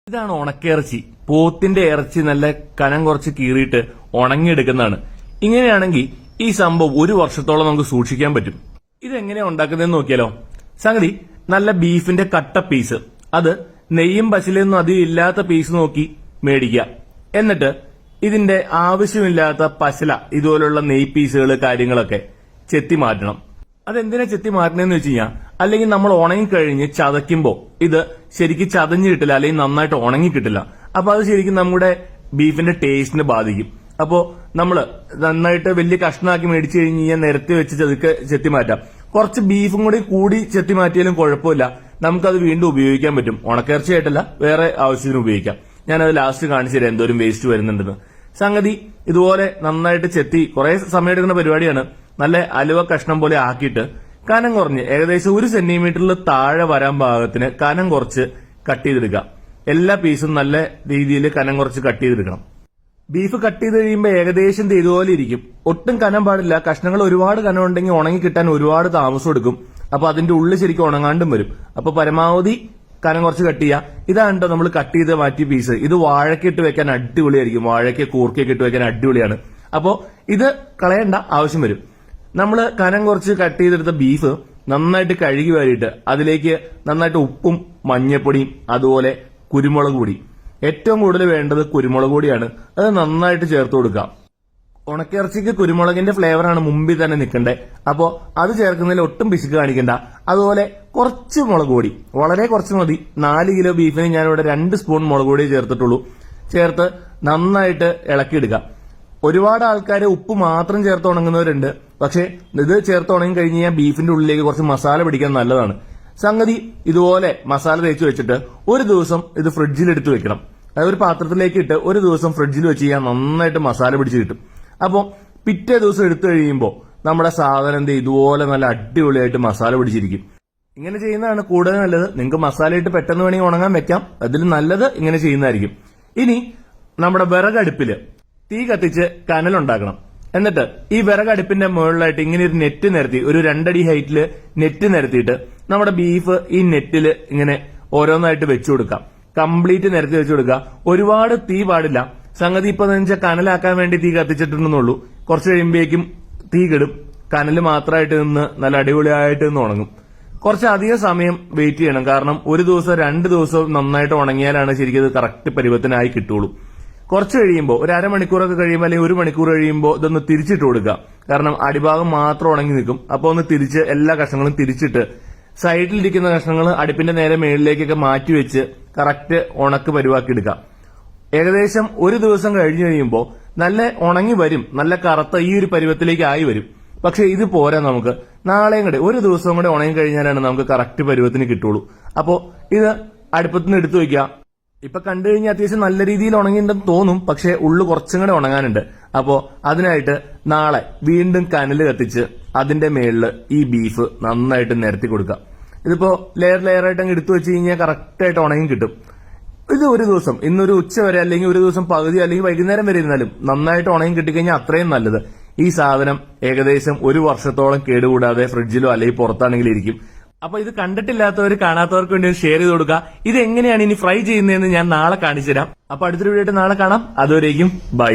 ഇതാണ് ഉണക്കിറച്ചി. പോത്തിന്റെ ഇറച്ചി നല്ല കനം കുറച്ച് കീറിയിട്ട് ഉണങ്ങിയെടുക്കുന്നതാണ്. ഇങ്ങനെയാണെങ്കിൽ ഈ സംഭവം ഒരു വർഷത്തോളം നമുക്ക് സൂക്ഷിക്കാൻ പറ്റും. ഇതെങ്ങനെയാ ഉണ്ടാക്കുന്നതെന്ന് നോക്കിയാലോ. സംഗതി നല്ല ബീഫിന്റെ കട്ട പീസ്, അത് നെയ്യും പശിലൊന്നും അധികം ഇല്ലാത്ത പീസ് നോക്കി മേടിക്കുക. എന്നിട്ട് ഇതിന്റെ ആവശ്യമില്ലാത്ത പശല ഇതുപോലുള്ള നെയ് പീസുകൾ കാര്യങ്ങളൊക്കെ ചെത്തി മാറ്റണം. അതെന്തിനാ ചെത്തി മാറ്റണമെന്ന് വെച്ച് കഴിഞ്ഞാൽ, അല്ലെങ്കിൽ നമ്മൾ ഉണങ്ങിക്കഴിഞ്ഞ് ചതയ്ക്കുമ്പോൾ ഇത് ശരിക്കും ചതഞ്ഞു കിട്ടില്ല, അല്ലെങ്കിൽ നന്നായിട്ട് ഉണങ്ങി കിട്ടില്ല. അപ്പൊ അത് ശരിക്കും നമ്മുടെ ബീഫിന്റെ ടേസ്റ്റിനെ ബാധിക്കും. അപ്പോ നമ്മള് നന്നായിട്ട് വലിയ കഷ്ണമാക്കി മേടിച്ചു കഴിഞ്ഞ് കഴിഞ്ഞാൽ നിരത്തി വെച്ച് ചെത്തി മാറ്റാം. കുറച്ച് ബീഫും കൂടി ചെത്തി മാറ്റിയാലും കുഴപ്പമില്ല, നമുക്കത് വീണ്ടും ഉപയോഗിക്കാൻ പറ്റും. ഉണക്കിറച്ചിയായിട്ടല്ല, വേറെ ആവശ്യത്തിന് ഉപയോഗിക്കാം. ഞാനത് ലാസ്റ്റ് കാണിച്ചു തരാം എന്തോരം വേസ്റ്റ് വരുന്നുണ്ടെന്ന്. സംഗതി ഇതുപോലെ നന്നായിട്ട് ചെത്തി കുറെ സമയം എടുക്കുന്ന പരിപാടിയാണ്. നല്ല അലുവ കഷ്ണം പോലെ ആക്കിയിട്ട് കനം കുറഞ്ഞ് ഏകദേശം 1 സെന്റിമീറ്ററിൽ താഴെ വരാൻ പാകത്തിന് കനം കുറച്ച് കട്ട് ചെയ്തെടുക്കുക. എല്ലാ പീസും നല്ല രീതിയിൽ കനം കുറച്ച് കട്ട് ചെയ്തെടുക്കണം. ബീഫ് കട്ട് ചെയ്ത് കഴിയുമ്പോൾ ഏകദേശം ഇതുപോലെ ഇരിക്കും. ഒട്ടും കനം പാടില്ല. കഷ്ണങ്ങൾ ഒരുപാട് കനം ഉണ്ടെങ്കിൽ ഉണങ്ങി കിട്ടാൻ ഒരുപാട് താമസം എടുക്കും. അപ്പൊ അതിന്റെ ഉള്ളിൽ ശരിക്കും ഉണങ്ങാണ്ടും വരും. അപ്പൊ പരമാവധി കനം കുറച്ച് കട്ട് ചെയ്യുക. ഇതാണ് കേട്ടോ നമ്മൾ കട്ട് ചെയ്ത് മാറ്റിയ പീസ്. ഇത് വാഴക്കിട്ട് വെക്കാൻ അടിപൊളിയായിരിക്കും. വാഴയ്ക്ക് കൂർക്കയൊക്കെ ഇട്ട് വെക്കാൻ അടിപൊളിയാണ്. അപ്പോ ഇത് കളയേണ്ട ആവശ്യം വരും. നമ്മൾ കനം കുറച്ച് കട്ട് ചെയ്തെടുത്ത ബീഫ് നന്നായിട്ട് കഴുകി വാരിയിട്ട് അതിലേക്ക് നന്നായിട്ട് ഉപ്പും മഞ്ഞപ്പൊടിയും അതുപോലെ കുരുമുളക് പൊടി, ഏറ്റവും കൂടുതൽ വേണ്ടത് കുരുമുളക് പൊടിയാണ്, അത് നന്നായിട്ട് ചേർത്ത് കൊടുക്കുക. ഉണക്കിറച്ചിക്ക് കുരുമുളകിന്റെ ഫ്ലേവറാണ് മുമ്പിൽ തന്നെ നിൽക്കേണ്ടത്. അപ്പോ അത് ചേർക്കുന്നതിൽ ഒട്ടും പിശുക്ക് കാണിക്കണ്ട. അതുപോലെ കുറച്ച് മുളക് പൊടി, വളരെ കുറച്ച് മതി. 4 കിലോ ബീഫിന് ഞാനിവിടെ 2 സ്പൂൺ മുളക് പൊടി ചേർത്തിട്ടുള്ളൂ. ചേർത്ത് നന്നായിട്ട് ഇളക്കിയെടുക്കുക. ഒരുപാട് ആൾക്കാർ ഉപ്പ് മാത്രം ചേർത്ത് ഉണങ്ങുന്നവരുണ്ട്. പക്ഷെ ഇത് ചേർത്ത് ഉണങ്ങി കഴിഞ്ഞ് കഴിഞ്ഞാൽ ബീഫിന്റെ ഉള്ളിലേക്ക് കുറച്ച് മസാല പിടിക്കാൻ നല്ലതാണ്. സംഗതി ഇതുപോലെ മസാല തേച്ച് വെച്ചിട്ട് ഒരു ദിവസം ഇത് ഫ്രിഡ്ജിൽ എടുത്ത് വെക്കണം. അതായത് ഒരു പാത്രത്തിലേക്ക് ഇട്ട് ഒരു ദിവസം ഫ്രിഡ്ജിൽ വെച്ച് കഴിഞ്ഞാൽ നന്നായിട്ട് മസാല പിടിച്ച് കിട്ടും. അപ്പോൾ പിറ്റേ ദിവസം എടുത്തു കഴിയുമ്പോൾ നമ്മുടെ സാധനം ഇതുപോലെ നല്ല അടിപൊളിയായിട്ട് മസാല പിടിച്ചിരിക്കും. ഇങ്ങനെ ചെയ്യുന്നതാണ് കൂടുതൽ നല്ലത്. നിങ്ങൾക്ക് മസാല ഇട്ട് പെട്ടെന്ന് വേണമെങ്കിൽ ഉണങ്ങാൻ വെക്കാം. അതിൽ നല്ലത് ഇങ്ങനെ ചെയ്യുന്നതായിരിക്കും. ഇനി നമ്മുടെ വിറകടുപ്പില് തീ കത്തിച്ച് കനലുണ്ടാക്കണം. എന്നിട്ട് ഈ വിറകടുപ്പിന്റെ മുകളിലായിട്ട് ഇങ്ങനെ ഒരു നെറ്റ് നിരത്തി, ഒരു 2 അടി ഹൈറ്റില് നെറ്റ് നിരത്തിയിട്ട് നമ്മുടെ ബീഫ് ഈ നെറ്റില് ഇങ്ങനെ ഓരോന്നായിട്ട് വെച്ചു കൊടുക്കാം. കംപ്ലീറ്റ് നിരത്തി വെച്ചു കൊടുക്കുക. ഒരുപാട് തീ പാടില്ല. സംഗതി ഇപ്പൊ വെച്ചാൽ കനലാക്കാൻ വേണ്ടി തീ കത്തിച്ചിട്ടുണ്ടെന്നുള്ളൂ. കുറച്ച് കഴിയുമ്പോഴേക്കും തീ കെടും. കനല് മാത്രമായിട്ട് നിന്ന് നല്ല അടിപൊളിയായിട്ട് നിന്ന് ഉണങ്ങും. കുറച്ച് അധികം സമയം വെയിറ്റ് ചെയ്യണം. കാരണം ഒരു ദിവസം 2 ദിവസം നന്നായിട്ട് ഉണങ്ങിയാലാണ് ശരിക്കും ഇത് കറക്റ്റ് പരുവത്തിനായി കിട്ടുള്ളൂ. കുറച്ച് കഴിയുമ്പോൾ ഒരു അരമണിക്കൂറൊക്കെ കഴിയുമ്പോൾ അല്ലെങ്കിൽ 1 മണിക്കൂർ കഴിയുമ്പോൾ ഇതൊന്ന് തിരിച്ചിട്ട് കൊടുക്കുക. കാരണം അടിഭാഗം മാത്രം ഉണങ്ങി നിൽക്കും. അപ്പോൾ ഒന്ന് തിരിച്ച് എല്ലാ കഷ്ണങ്ങളും തിരിച്ചിട്ട് സൈഡിലിരിക്കുന്ന കഷ്ണങ്ങൾ അടുപ്പിന്റെ നേരെ മേളിലേക്കൊക്കെ മാറ്റി വെച്ച് കറക്റ്റ് ഉണക്ക് പരുവാക്കി എടുക്കുക. ഏകദേശം ഒരു ദിവസം കഴിഞ്ഞു കഴിയുമ്പോൾ നല്ല ഉണങ്ങി വരും. നല്ല കറുത്ത ഈ ഒരു പരുവത്തിലേക്ക് ആയി വരും. പക്ഷെ ഇത് പോരാ, നമുക്ക് നാളെയും കൂടെ ഒരു ദിവസം കൂടെ ഉണങ്ങി കഴിഞ്ഞാലാണ് നമുക്ക് കറക്റ്റ് പരുവത്തിന് കിട്ടുള്ളൂ. അപ്പോ ഇത് അടുപ്പത്തുനിന്ന് എടുത്തു വയ്ക്കുക. ഇപ്പൊ കണ്ടു കഴിഞ്ഞാൽ അത്യാവശ്യം നല്ല രീതിയിൽ ഉണങ്ങിയിട്ടുണ്ടെന്ന് തോന്നും. പക്ഷെ ഉള്ളു കുറച്ചും കൂടെ ഉണങ്ങാനുണ്ട്. അപ്പോ അതിനായിട്ട് നാളെ വീണ്ടും കനല് കത്തിച്ച് അതിന്റെ മേളില് ഈ ബീഫ് നന്നായിട്ട് നിരത്തി കൊടുക്കുക. ഇതിപ്പോ ലെയറായിട്ട് അങ്ങ് എടുത്തു വെച്ച് കഴിഞ്ഞാൽ കറക്റ്റായിട്ട് ഉണങ്ങി കിട്ടും. ഇത് ഒരു ദിവസം, ഇന്നൊരു ഉച്ച വരെ അല്ലെങ്കിൽ ഒരു ദിവസം പകുതി അല്ലെങ്കിൽ വൈകുന്നേരം വരെ ഇരുന്നാലും നന്നായിട്ട് ഉണങ്ങി കിട്ടിക്കഴിഞ്ഞാൽ അത്രയും നല്ലത്. ഈ സാധനം ഏകദേശം 1 വർഷത്തോളം കേടുകൂടാതെ ഫ്രിഡ്ജിലോ അല്ലെങ്കിൽ പുറത്താണെങ്കിലും ഇരിക്കും. അപ്പൊ ഇത് കണ്ടിട്ടില്ലാത്തവർ, കാണാത്തവർക്ക് വേണ്ടി ഷെയർ ചെയ്ത് കൊടുക്കുക. ഇത് എങ്ങനെയാണ് ഇനി ഫ്രൈ ചെയ്യുന്നതെന്ന് ഞാൻ നാളെ കാണിച്ചു തരാം. അപ്പൊ അടുത്തൊരു വീഡിയോ ആയിട്ട് നാളെ കാണാം. അതുവരേക്കും ബൈ.